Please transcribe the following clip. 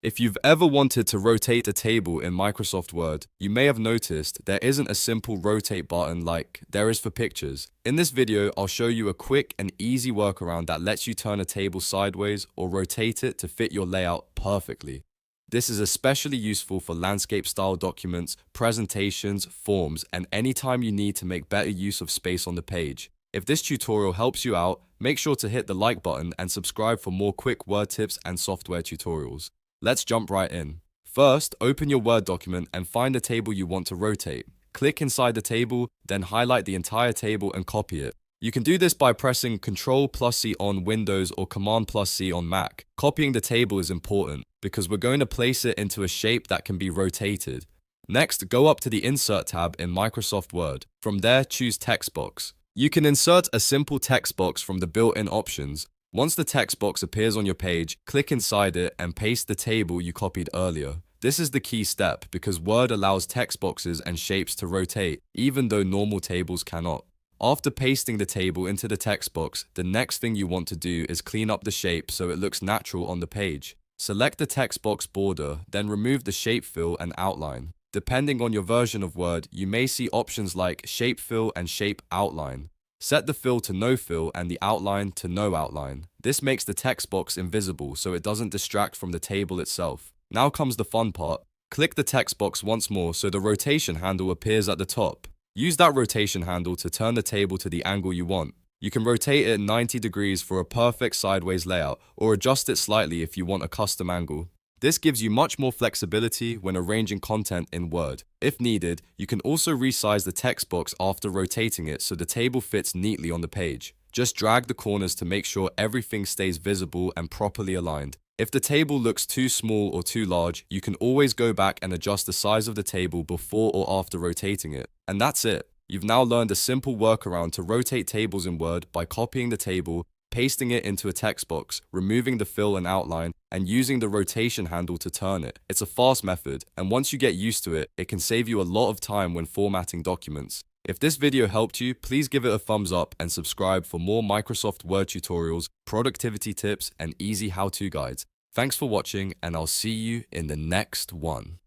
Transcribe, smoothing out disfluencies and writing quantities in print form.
If you've ever wanted to rotate a table in Microsoft Word, you may have noticed there isn't a simple rotate button like there is for pictures. In this video, I'll show you a quick and easy workaround that lets you turn a table sideways or rotate it to fit your layout perfectly. This is especially useful for landscape-style documents, presentations, forms, and any time you need to make better use of space on the page. If this tutorial helps you out, make sure to hit the like button and subscribe for more quick Word tips and software tutorials. Let's jump right in. First, open your Word document and find the table you want to rotate. Click inside the table, then highlight the entire table and copy it. You can do this by pressing Ctrl+C on Windows or Command+C on Mac. Copying the table is important because we're going to place it into a shape that can be rotated. Next, go up to the Insert tab in Microsoft Word. From there, choose Text Box. You can insert a simple text box from the built-in options. Once the text box appears on your page, click inside it and paste the table you copied earlier. This is the key step because Word allows text boxes and shapes to rotate, even though normal tables cannot. After pasting the table into the text box, the next thing you want to do is clean up the shape so it looks natural on the page. Select the text box border, then remove the shape fill and outline. Depending on your version of Word, you may see options like Shape Fill and Shape Outline. Set the fill to no fill and the outline to no outline. This makes the text box invisible so it doesn't distract from the table itself. Now comes the fun part. Click the text box once more so the rotation handle appears at the top. Use that rotation handle to turn the table to the angle you want. You can rotate it 90 degrees for a perfect sideways layout or adjust it slightly if you want a custom angle. This gives you much more flexibility when arranging content in Word. If needed, you can also resize the text box after rotating it so the table fits neatly on the page. Just drag the corners to make sure everything stays visible and properly aligned. If the table looks too small or too large, you can always go back and adjust the size of the table before or after rotating it. And that's it. You've now learned a simple workaround to rotate tables in Word by copying the table, pasting it into a text box, removing the fill and outline, and using the rotation handle to turn it. It's a fast method, and once you get used to it, it can save you a lot of time when formatting documents. If this video helped you, please give it a thumbs up and subscribe for more Microsoft Word tutorials, productivity tips, and easy how-to guides. Thanks for watching, and I'll see you in the next one.